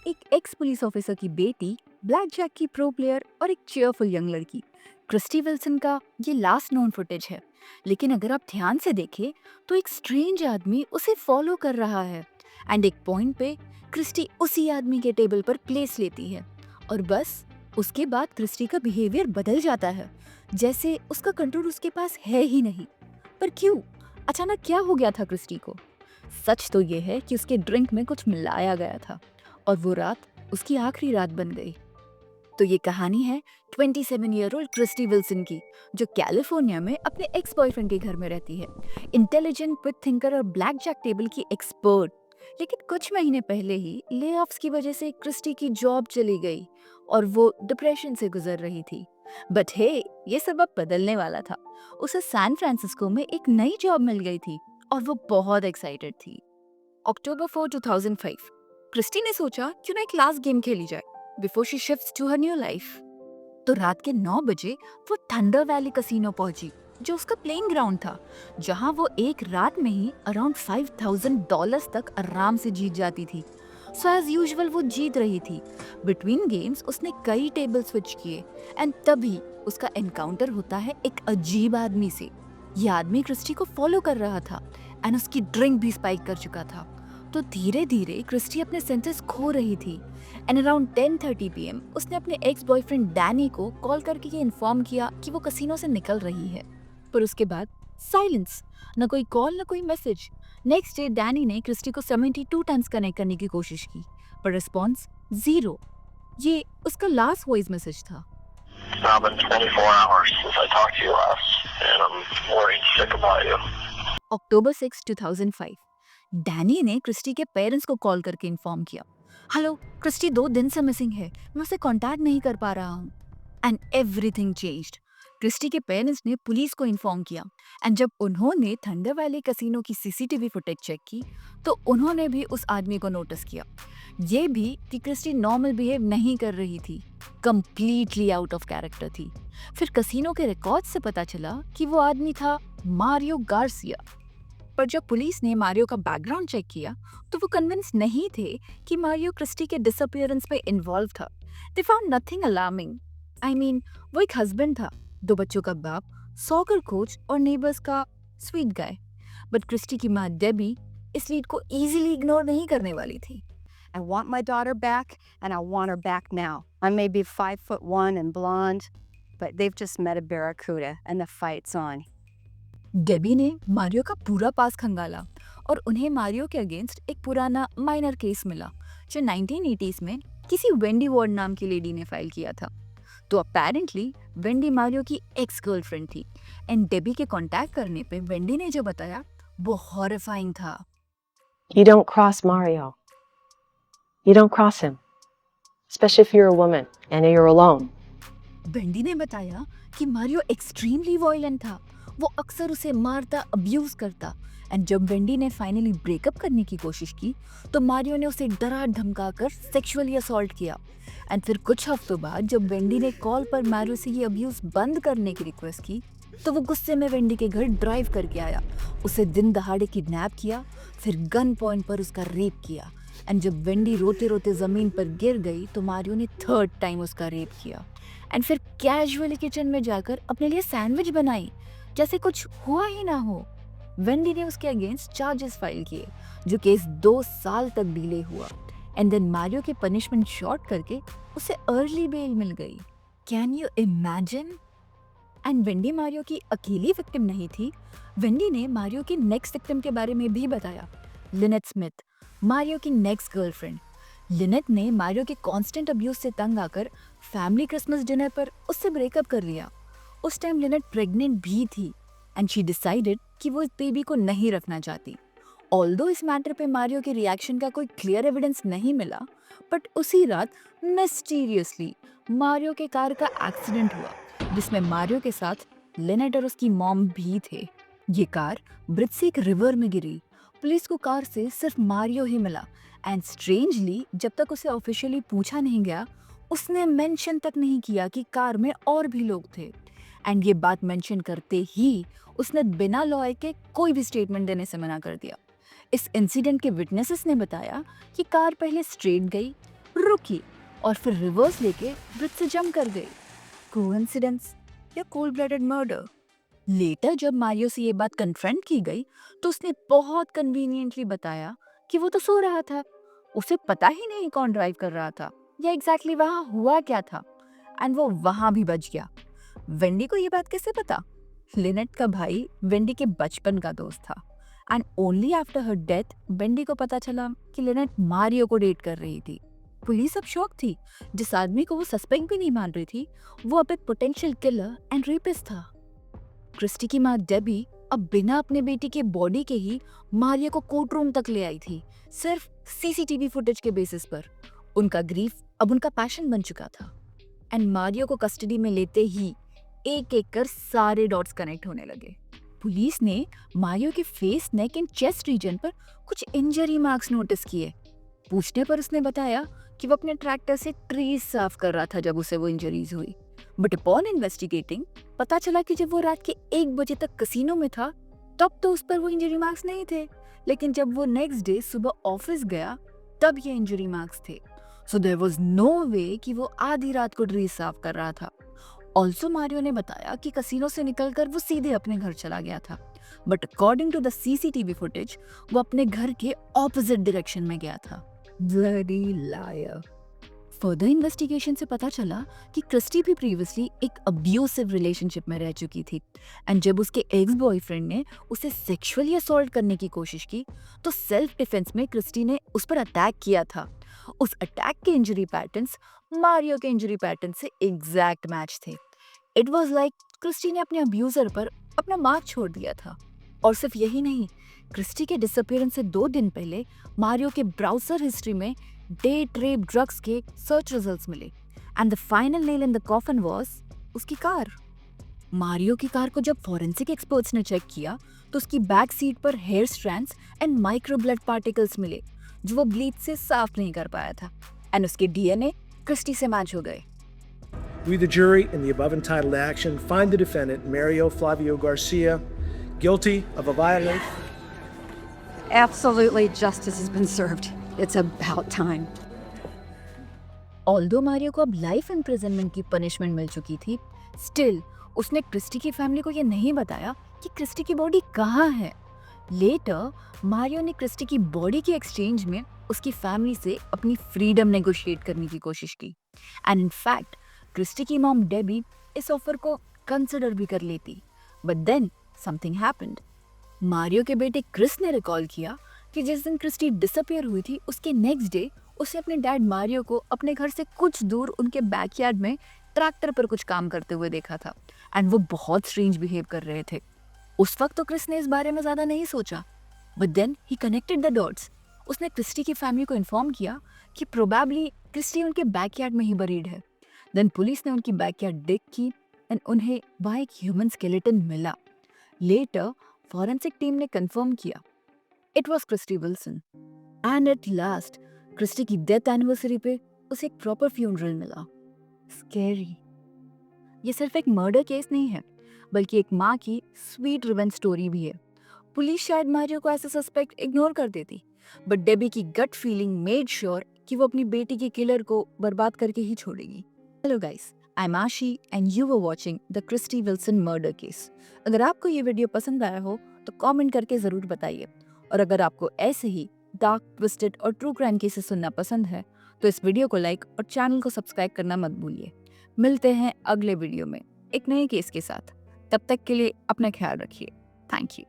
एक x police officer की बेटी, ब्लैक जैक की प्रो प्लेयर और एक चेयरफुल यंग लड़की क्रिस्टी विल्सन का ये लास्ट नोन फुटेज है। लेकिन अगर आप ध्यान से देखें तो एक स्ट्रेंज आदमी उसे फॉलो कर रहा है एंड एक पॉइंट पे क्रिस्टी उसी आदमी के टेबल पर प्लेस लेती है और बस उसके बाद क्रिस्टी का बिहेवियर बदल जाता है, जैसे उसका कंट्रोल उसके पास है ही नहीं। पर क्यों? अचानक क्या हो गया था क्रिस्टी को? सच तो ये है कि उसके ड्रिंक में कुछ मिलाया गया था और वो रात उसकी आखिरी रात बन गई। तो ये कहानी है 27 ईयर ओल्ड क्रिस्टी विल्सन की, जो कैलिफोर्निया में अपने एक्स बॉयफ्रेंड के घर में रहती है। इंटेलिजेंट, क्विक थिंकर और ब्लैक जैक टेबल की एक्सपर्ट। लेकिन कुछ महीने पहले ही ले ऑफ्स की वजह से क्रिस्टी की जॉब चली गई और वो डिप्रेशन से गुजर रही थी। बट हे, ये सब अब बदलने वाला था। उसे सैन फ्रांसिस्को में एक नई जॉब मिल गई थी और वो बहुत एक्साइटेड थी। अक्टूबर 4, 2005, क्रिस्टी ने सोचा क्यों ना एक लास्ट गेम खेली जाए before she shifts to her new life. तो रात के 9 बजे वो थंडर वैली कसिनो पहुंची, जो उसका प्लेइंग ग्राउंड था, जहां वो एक रात में ही अराउंड $5,000 तक आराम से जीत जाती थी। सो एज यूजुअल वो जीत रही थी। बिटवीन गेम्स उसने कई टेबल स्विच किए एंड तभी उसका एनकाउंटर होता है एक अजीब आदमी से। ये आदमी क्रिस्टी को फॉलो कर रहा था एंड उसकी ड्रिंक भी स्पाइक कर चुका था। तो धीरे धीरे क्रिस्टी अपने सेंसेस खो रही थी एंड अराउंड 10:30 PM उसने अपने एक्स बॉयफ्रेंड डैनी को कॉल करके ये इन्फॉर्म किया कि वो कसिनो से निकल रही है। पर उसके बाद साइलेंस, न कोई कॉल न कोई मैसेज। नेक्स्ट डे डैनी ने क्रिस्टी को 72 टाइम्स कनेक्ट करने की कोशिश की, पर रिस्पॉन्स जीरो। ये उसका लास्ट वॉइस मैसेज था। It's now been 24 hours since I talked to you last, and I'm worried sick about you. October 6, 2005, Danny ने क्रिस्टी के पेरेंट्स को कॉल करके इन्फॉर्म किया, हेलो, क्रिस्टी 2 दिन से मिसिंग है, मैं उसे कांटेक्ट नहीं कर पा रहा हूँ। And everything changed. क्रिस्टी के पेरेंट्स ने पुलिस को इन्फॉर्म किया एंड जब उन्होंने थंडर वैली कैसीनो की सीसीटीवी फुटेज चेक की तो उन्होंने भी उस आदमी को नोटिस किया। ये भी कि क्रिस्टी नॉर्मल बिहेव नहीं कर रही थी, कंप्लीटली आउट ऑफ कैरेक्टर थी। फिर कैसीनो के रिकॉर्ड से पता चला कि वो आदमी था मारियो गार्सिया। पर जब पुलिस ने मारियो का बैकग्राउंड चेक किया तो वो कन्विंस नहीं थे कि मारियो क्रिस्टी के डिसअपीयरेंस में इन्वॉल्व था। They found nothing alarming. I mean, वो एक हस्बैंड था, 2 बच्चों का बाप, सॉकर कोच और नेबर्स का स्वीट गाय। बट क्रिस्टी की माँ डेबी इस लीड को इजीली इग्नोर नहीं करने वाली थी। I want my daughter back, and I want her back now. I may be 5'1" and blonde, but they've just met a barracuda, and the fight's on. Debbie ने Mario का पूरा पास खंगाला और उन्हें मारियो के अगेंस्ट एक पुराना माइनर केस मिला जो 1980s में किसी वेंडी वॉर्ड नाम की लेडी ने फाइल किया था। तो अपेरेंटली वेंडी मारियो की एक्स गर्लफ्रेंड थी एंड डेबी के कांटेक्ट करने पे वेंडी ने जो बताया वो हॉरिफाइंग था। You don't cross Mario. You don't cross him, especially if you're a woman and you're alone. Wendy ने बताया कि मारियो एक्सट्रीमली वॉयलेंट था, वो अक्सर उसे मारता, अब्यूज करता। एंड जब वेंडी ने फाइनली ब्रेकअप करने की कोशिश की तो मारियो ने उसे डरा धमका कर सेक्सुअली असॉल्ट किया। एंड फिर कुछ हफ्तों बाद जब वेंडी ने कॉल पर मारियो से ये अब्यूज बंद करने की रिक्वेस्ट की तो वो गुस्से में वेंडी के घर ड्राइव करके आया, उसे दिन दहाड़े किडनैप किया, फिर गन पॉइंट पर उसका रेप किया। एंड जब वेंडी रोते रोते जमीन पर गिर गई तो मारियो ने 3rd टाइम उसका रेप किया एंड फिर कैजुअली किचन में जाकर अपने लिए सैंडविच बनाई, जैसे कुछ हुआ ही ना हो। वेंडी ने उसके अगेंस्ट चार्जेस फाइल किए, जो केस 2 साल तक डिले हुआ एंड देन मारियो के पनिशमेंट शॉर्ट करके उसे अर्ली बेल मिल गई। Can you imagine? And Wendy Mario की अकेली विक्टिम नहीं थी। वेंडी ने मारियो की नेक्स्ट विक्टिम के बारे में भी बताया, लिनेट स्मिथ, मारियो की नेक्स्ट गर्लफ्रेंड। लिनेट ने मारियो के कांस्टेंट अब्यूज से तंग आकर फैमिली क्रिसमस डिनर पर उससे ब्रेकअप कर लिया। उस टाइम लिनेट प्रेग्नेंट भी थी एंड शी डिसाइडेड कि वो इस बेबी को नहीं रखना चाहती। ऑल्दो इस मैटर पे मारियो के रिएक्शन का कोई क्लियर एविडेंस नहीं मिला, बट उसी रात मिस्टीरियसली मारियो के कार का एक्सीडेंट हुआ जिसमें मारियो के साथ लिनेट और उसकी मॉम भी थे। ये कार ब्रित्सिक रिवर में गिरी। पुलिस को कार से सिर्फ मारियो ही मिला एंड स्ट्रेंजली जब तक उसे ऑफिशियली पूछा नहीं गया उसने मेंशन तक नहीं किया कि कार में और भी लोग थे। एंड ये बात मेंशन करते ही उसने बिना लॉयर के कोई भी स्टेटमेंट देने से मना कर दिया। इस इंसिडेंट के विटनेसेस ने बताया कि कार पहले स्ट्रेट गई, रुकी और फिर रिवर्स लेके ब्रिज से जंप कर गई। कोइंसिडेंस या कोल्ड ब्लडेड मर्डर? लेटर जब मारियो से ये बात कन्फ्रंट की गई तो उसने बहुत कन्वीनियंटली बताया कि वो तो सो रहा था, उसे पता ही नहीं कौन ड्राइव कर रहा था या एग्जैक्टली वहां हुआ क्या था, एंड वो वहां भी बच गया। वेंडी को ये बात कैसे पता? लिनेट का भाई वेंडी के बचपन का दोस्त था, and only after her death Wendy को पता चला कि लिनेट मारियो को डेट कर रही थी। पुलिस अब शॉक थी। जिस आदमी को वो सस्पेक्ट भी नहीं मान रही थी वो अब एक पोटेंशियल किलर एंड रेपिस्ट था। क्रिस्टी की माँ डेबी अब बिना अपने बेटी के बॉडी के ही मारियो को कोर्ट रूम तक ले आई थी, सिर्फ सीसीटीवी फुटेज के बेसिस पर। उनका ग्रीफ अब उनका पैशन बन चुका था, एंड मारियो को कस्टडी में लेते ही एक एक कर सारे डॉट्स कनेक्ट होने लगे। पुलिस ने मारियो के face, neck and chest region पर कुछ इंजरी मार्क्स नोटिस किए। पूछने पर उसने बताया कि वो अपने ट्रैक्टर से ट्रीज साफ कर रहा था जब उसे वो इंजरीज हुई। बट अपॉन इन्वेस्टिगेटिंग पता चला कि जब वो रात के 1 बजे तक कसिनो में था तब तो उस पर वो इंजरी मार्क्स नहीं थे, लेकिन जब वो नेक्स्ट डे सुबह ऑफिस गया तब ये इंजरी मार्क्स थे। सो देयर वाज नो वे कि वो आधी रात को ट्रीज साफ कर रहा था। ऑल्सो मारियो ने बताया कि कसिनो से निकलकर वो सीधे अपने घर चला गया था, but according to the CCTV footage वो अपने घर के ऑपोजिट डायरेक्शन में गया था। Bloody lawyer. फर्दर इन्वेस्टिगेशन से पता चला कि क्रिस्टी भी प्रीवियसली एक अब्यूसिव रिलेशनशिप में रह चुकी थी, एंड जब उसके एक्स बॉयफ्रेंड ने उसे सेक्सुअली असॉल्ट करने की कोशिश की तो सेल्फ डिफेंस में क्रिस्टी ने उस पर अटैक किया था। उस अटैक के इंजरी पैटर्न्स मारियो के इंजरी पैटर्न से एग्जैक्ट मैच थे। इट वाज लाइक क्रिस्टी ने अपने अब्यूजर पर अपना मार्क छोड़ दिया था। और सिर्फ यही नहीं, क्रिस्टी के डिसअपीयरेंस से 2 दिन पहले मारियो के ब्राउजर हिस्ट्री में डेट रेप ड्रग्स के सर्च रिजल्ट्स मिले, and the final nail in the coffin was उसकी कार। मारियो की कार को जब फॉरेंसिक एक्सपर्ट्स ने चेक किया तो उसकी बैक सीट पर hair strands and micro blood particles मिले जो वो ब्लीच से साफ नहीं कर पाया था, एंड उसके डीएनए क्रिस्टी से मैच हो गए। We, the jury, in the above entitled action, find the defendant, Mario Flavio Garcia, guilty of a violation. Absolutely, justice has been served. It's about time. Although Mario को अब life imprisonment की punishment मिल चुकी थी, still उसने Christy की family को ये नहीं बताया कि क्रिस्टी की बॉडी कहाँ है। लेटर मारियो ने क्रिस्टी की बॉडी के एक्सचेंज में उसकी फैमिली से अपनी फ्रीडम नेगोशिएट करने की कोशिश की, एंड इन फैक्ट क्रिस्टी की मॉम डेबी इस ऑफर को कंसिडर भी कर लेती, but then something happened. Mario के बेटे क्रिस ने रिकॉल किया कि जिस दिन क्रिस्टी डिसअपियर हुई थी उसके नेक्स्ट डे उसे अपने डैड मारियो को अपने घर से कुछ दूर उनके बैकयार्ड में ट्रैक्टर पर कुछ काम करते हुए देखा था, एंड वो बहुत स्ट्रेंज बिहेव कर रहे थे। उस वक्त तो क्रिस ने इस बारे में ज्यादा नहीं सोचा, but then he connected the dots. उसने क्रिस्टी की फैमिली को इन्फॉर्म किया कि प्रोबेबली क्रिस्टी उनके बैकयार्ड में ही बरीड है। देन पुलिस ने उनकी बैकयार्ड डिग की एंड उन्हें वहाँ एक ह्यूमन स्केलेटन मिला। लेटर फॉरेंसिक टीम ने कंफर्म किया it was Christy Wilson, and at last Christy की डेथ एनिवर्सरी पे उसे एक प्रॉपर फ्यूनरल मिला। स्कैरी। ये सिर्फ एक मर्डर केस नहीं है बल्कि एक माँ की स्वीट रिवेंज स्टोरी भी है। पुलिस शायद मारियो को ऐसा सस्पेक्ट इग्नोर कर देती, बट डेबी की गट फीलिंग मेड श्योर कि वो अपनी बेटी के किलर को बर्बाद करके ही छोड़ेगी। Hello guys, I am Ashi and you were watching the Christy Wilson murder case. अगर आपको ये वीडियो पसंद आया हो तो कमेंट करके ज़रूर बताइए, और अगर आपको ऐसे ही डार्क, ट्विस्टेड और ट्रू क्राइम केसेस सुनना पसंद है तो इस वीडियो को लाइक और चैनल को सब्सक्राइब करना मत भूलिए। मिलते हैं अगले वीडियो में एक नए केस के साथ। तब तक के लिए अपना ख्याल रखिए। Thank you.